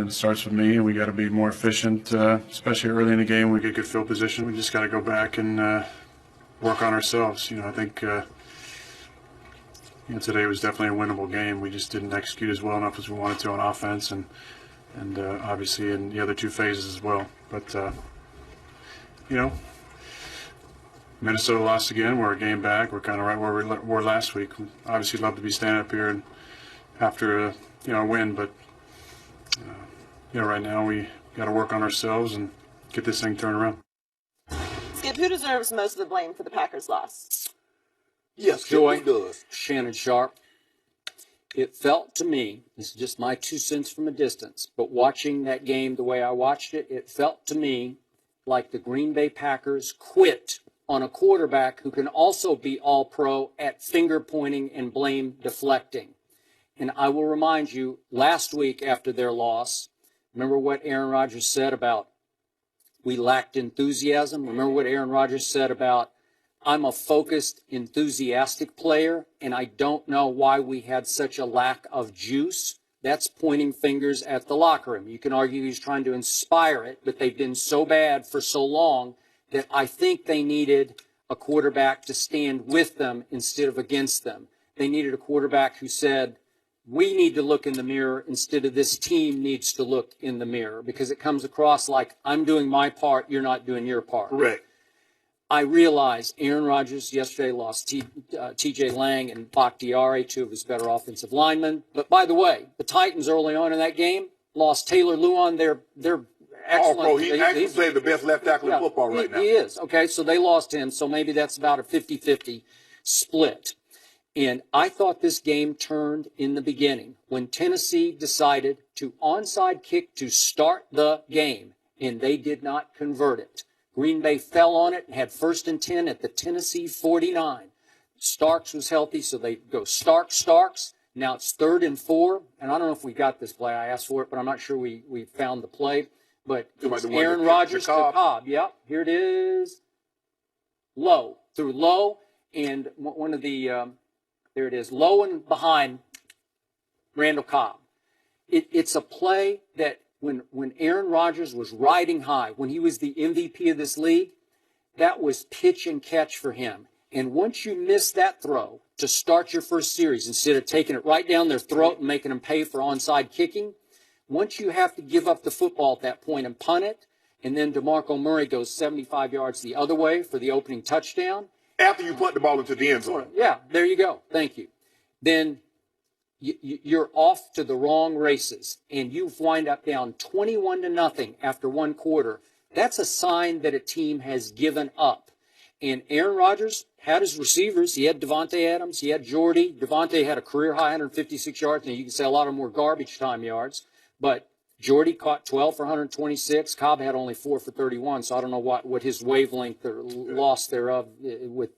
It starts with me, and we got to be more efficient, especially early in the game. We get good field position. We just got to go back and work on ourselves. I think today was definitely a winnable game. We just didn't execute as well enough as we wanted to on offense, and obviously in the other two phases as well. But Minnesota lost again. We're a game back. We're kind of right where we were last week. We'd obviously love to be standing up here and after a win, but right now we got to work on ourselves and get this thing turned around. Skip, who deserves most of the blame for the Packers' loss? Yes, Joy does. Shannon Sharp. It felt to me, this is just my 2 cents from a distance, but watching that game the way I watched it, it felt to me like the Green Bay Packers quit on a quarterback who can also be all-pro at finger pointing and blame deflecting. And I will remind you, last week after their loss, remember what Aaron Rodgers said about we lacked enthusiasm? Remember what Aaron Rodgers said about I'm a focused, enthusiastic player, and I don't know why we had such a lack of juice? That's pointing fingers at the locker room. You can argue he's trying to inspire it, but they've been so bad for so long that I think they needed a quarterback to stand with them instead of against them. They needed a quarterback who said, we need to look in the mirror instead of this team needs to look in the mirror, because it comes across like I'm doing my part, you're not doing your part. Correct. I realize Aaron Rodgers yesterday lost T.J. Lang and Bakhtiari, two of his better offensive linemen. But by the way, the Titans early on in that game lost Taylor Lewan. They're excellent. Oh, he actually played the best left tackle in football right now. He is. Okay, so they lost him. So maybe that's about a 50-50 split. And I thought this game turned in the beginning when Tennessee decided to onside kick to start the game, and they did not convert it. Green Bay fell on it and had 1st and 10 at the Tennessee 49. Starks was healthy, so they go Starks. Now it's 3rd and 4. And I don't know if we got this play. I asked for it, but I'm not sure we found the play. But it's Aaron Rodgers to Cobb. Yep, here it is. Low. Through low. And one of the, there it is, low and behind Randall Cobb. It's a play that when Aaron Rodgers was riding high, when he was the MVP of this league, that was pitch and catch for him. And once you miss that throw to start your first series, instead of taking it right down their throat and making them pay for onside kicking, once you have to give up the football at that point and punt it, and then DeMarco Murray goes 75 yards the other way for the opening touchdown. After you punt the ball into the end zone. Yeah, there you go. Thank you. Then you're off to the wrong races, and you wind up down 21-0 after one quarter. That's a sign that a team has given up. And Aaron Rodgers had his receivers. He had Devontae Adams. He had Jordy. Devontae had a career-high 156 yards. Now, you can say a lot of them were garbage time yards, but Jordy caught 12 for 126. Cobb had only 4 for 31, so I don't know what his wavelength or loss thereof with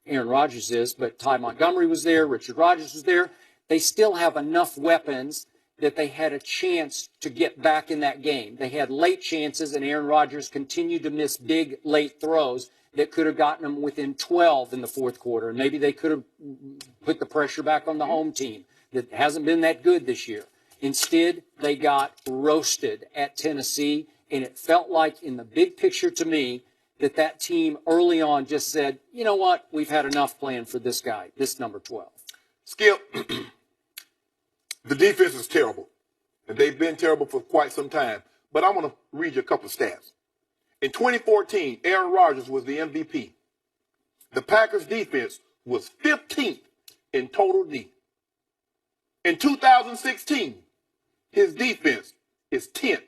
Aaron Rodgers is. But Ty Montgomery was there. Richard Rodgers was there. They still have enough weapons that they had a chance to get back in that game. They had late chances, and Aaron Rodgers continued to miss big late throws that could have gotten them within 12 in the fourth quarter. And maybe they could have put the pressure back on the home team that hasn't been that good this year. Instead, they got roasted at Tennessee, and it felt like in the big picture to me that team early on just said, you know what, we've had enough playing for this guy, this number 12. Skip, the defense is terrible, and they've been terrible for quite some time. But I want to read you a couple of stats. In 2014, Aaron Rodgers was the MVP. The Packers' defense was 15th in total D. In 2016, his defense is 10th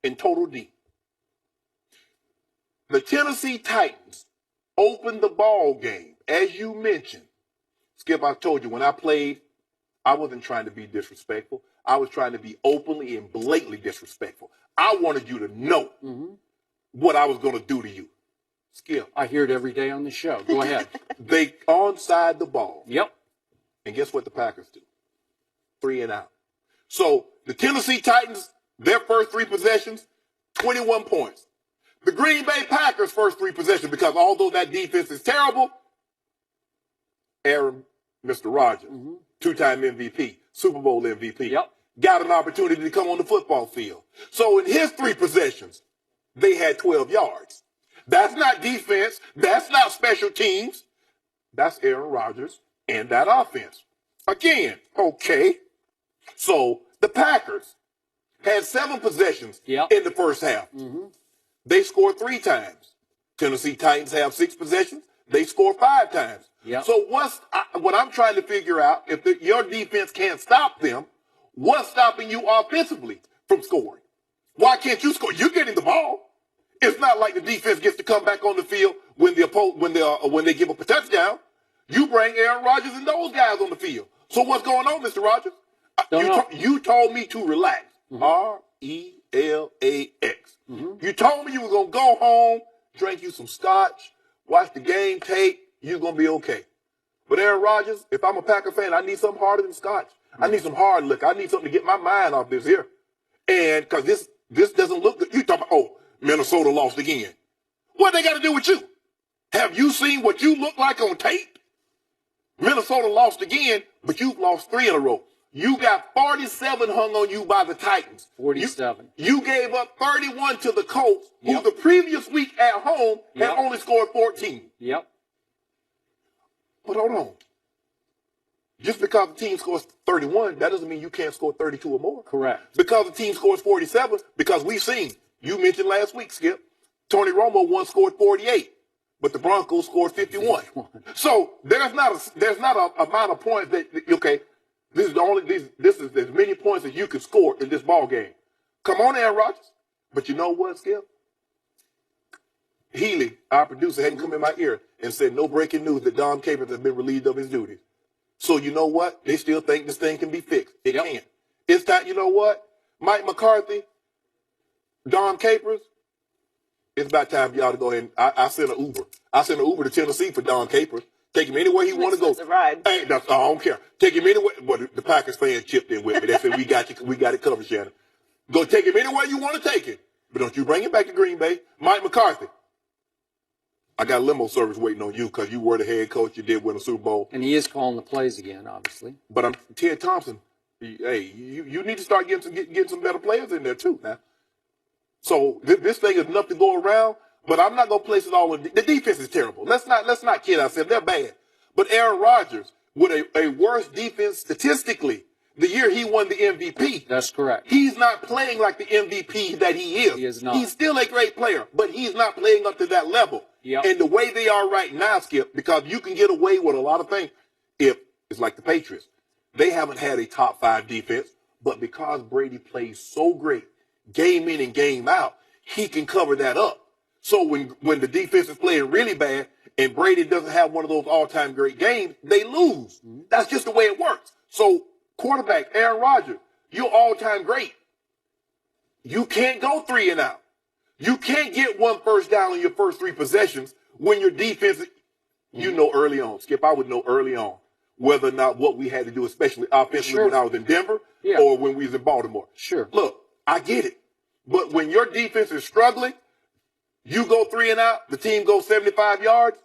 in total D. The Tennessee Titans opened the ball game, as you mentioned. Skip, I told you, when I played, I wasn't trying to be disrespectful. I was trying to be openly and blatantly disrespectful. I wanted you to know what I was going to do to you. Skip. I hear it every day on the show. Go ahead. They onside the ball. Yep. And guess what the Packers do? 3 and out. So the Tennessee Titans, their first 3 possessions, 21 points. The Green Bay Packers' first 3 possessions, because although that defense is terrible, Aaron, Mr. Rodgers, 2-time MVP, Super Bowl MVP. Yep. got an opportunity to come on the football field. So in his 3 possessions, they had 12 yards. That's not defense. That's not special teams. That's Aaron Rodgers and that offense. Again, okay. So the Packers had 7 possessions in the first half. They scored 3 times. Tennessee Titans have 6 possessions. They score 5 times. So what I'm trying to figure out, if your defense can't stop them, what's stopping you offensively from scoring? Why can't you score? You're getting the ball. It's not like the defense gets to come back on the field when they give up a touchdown. You bring Aaron Rodgers and those guys on the field. So what's going on, Mr. Rodgers? You told me to relax. RELAX. You told me you were going to go home, drink you some scotch, watch the game tape. You're going to be okay. But Aaron Rodgers, if I'm a Packer fan, I need something harder than scotch. I need some hard liquor. I need something to get my mind off this here. And because this doesn't look good. You talking about, Minnesota lost again. What they got to do with you? Have you seen what you look like on tape? Minnesota lost again, but you've lost 3 in a row. You got 47 hung on you by the Titans. 47. You gave up 31 to the Colts, who the previous week at home had only scored 14. But hold on. Just because the team scores 31, that doesn't mean you can't score 32 or more. Correct. Because the team scores 47, because we've seen, you mentioned last week, Skip, Tony Romo once scored 48, but the Broncos scored 51. So there's not a amount of points that, okay, this is as many points as you can score in this ball game. Come on, Aaron Rodgers. But you know what, Skip? Healy, our producer, hadn't come in my ear and said no breaking news that Don Capers has been relieved of his duties. So you know what? They still think this thing can be fixed. It can't. It's time, you know what? Mike McCarthy, Don Capers, it's about time for y'all to go ahead. I sent an Uber. I sent an Uber to Tennessee for Don Capers. Take him anywhere he want to go. Ride. Hey, I don't care. Take him anywhere. Well, the Packers fans chipped in with me. They said, we got it covered, Shannon. Go take him anywhere you want to take him. But don't you bring him back to Green Bay. Mike McCarthy, I got limo service waiting on you because you were the head coach. You did win a Super Bowl. And he is calling the plays again, obviously. But I'm Ted Thompson. Hey, you need to start getting some better players in there too now. So this thing is enough to go around. But I'm not gonna place it all in. The defense is terrible. Let's not kid ourselves. They're bad. But Aaron Rodgers, with a worse defense statistically, the year he won the MVP. That's correct. He's not playing like the MVP that he is. He is not. He's still a great player, but he's not playing up to that level. And the way they are right now, Skip, because you can get away with a lot of things. If it's like the Patriots, they haven't had a top 5 defense, but because Brady plays so great, game in and game out, he can cover that up. So when the defense is playing really bad and Brady doesn't have one of those all-time great games, they lose. That's just the way it works. So quarterback, Aaron Rodgers, you're all-time great. You can't go 3 and out. You can't get 1 first down in your first 3 possessions when your defense, you know early on, Skip, I would know early on whether or not what we had to do, especially offensively when I was in Denver or when we was in Baltimore. Look, I get it. But when your defense is struggling, you go 3 and out, the team goes 75 yards.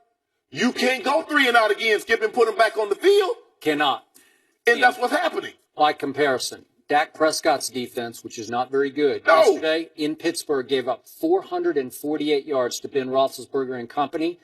You can't go 3 and out again, Skip, and put them back on the field. Cannot. And that's what's happening. By comparison, Dak Prescott's defense, which is not very good, yesterday in Pittsburgh gave up 448 yards to Ben Roethlisberger and company,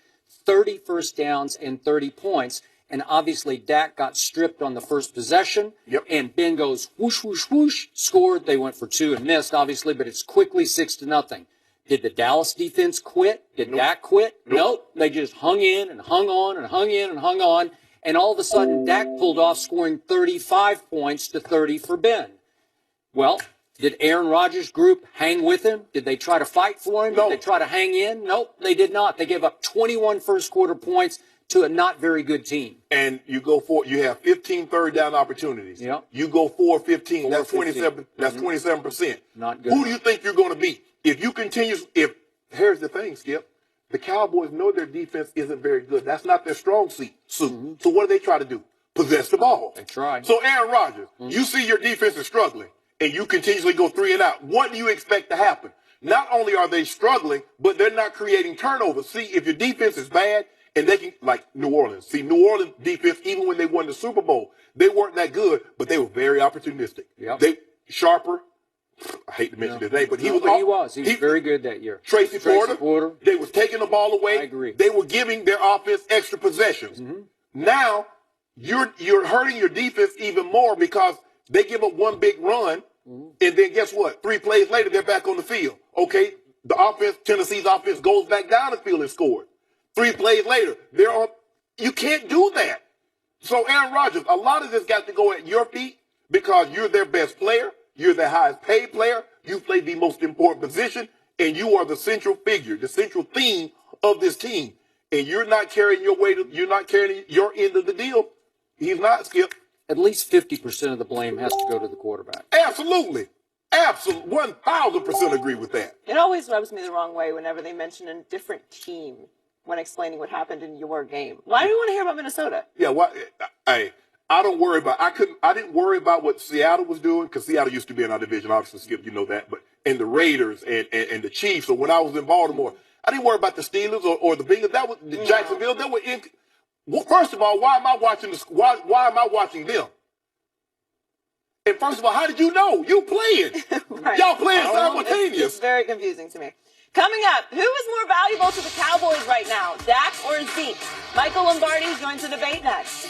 30 first downs and 30 points. And obviously, Dak got stripped on the first possession. And Ben goes whoosh, whoosh, whoosh, scored. They went for 2 and missed, obviously, but it's quickly 6-0. Did the Dallas defense quit? Did Dak quit? Nope. They just hung in and hung on and hung in and hung on. And all of a sudden, Dak pulled off scoring 35 points to 30 for Ben. Well, did Aaron Rodgers' group hang with him? Did they try to fight for him? No. Did they try to hang in? Nope, they did not. They gave up 21 first quarter points to a not very good team. And you have 15 third down opportunities. You go 4-15. That's 27. That's 27%. Not good. Who do you think you're going to beat? If you continue, here's the thing, Skip. The Cowboys know their defense isn't very good. That's not their strong suit. So what do they try to do? Possess the ball. They try. So Aaron Rodgers, you see your defense is struggling, and you continuously go 3 and out. What do you expect to happen? Not only are they struggling, but they're not creating turnovers. See, if your defense is bad, and they can, like New Orleans. See, New Orleans defense, even when they won the Super Bowl, they weren't that good, but they were very opportunistic. Sharper. I hate to mention his name, but he was. He was very good that year. Tracy Porter. They was taking the ball away. I agree. They were giving their offense extra possessions. Now you're hurting your defense even more because they give up one big run, and then guess what? 3 plays later, they're back on the field. Okay, the offense, Tennessee's offense goes back down the field and scores. 3 plays later, they're on. You can't do that. So Aaron Rodgers, a lot of this got to go at your feet because you're their best player. You're their highest paid player. You play the most important position, and you are the central figure, the central theme of this team. And you're not carrying your weight. You're not carrying your end of the deal. He's not, Skip. At least 50% of the blame has to go to the quarterback. Absolutely. Absolutely. 1,000% agree with that. It always rubs me the wrong way whenever they mention a different team when explaining what happened in your game. Why do you want to hear about Minnesota? Yeah, I don't worry about. I didn't worry about what Seattle was doing because Seattle used to be in our division. Obviously, Skip, you know that. But and the Raiders and the Chiefs. So when I was in Baltimore, I didn't worry about the Steelers or the Bengals. That was the Jacksonville. They were in. Well, first of all, why am I watching this? Why am I watching them? And first of all, how did you know? You playing. Right. Y'all playing simultaneous. It's very confusing to me. Coming up, who is more valuable to the Cowboys right now, Dak or Zeke? Michael Lombardi joins the debate next.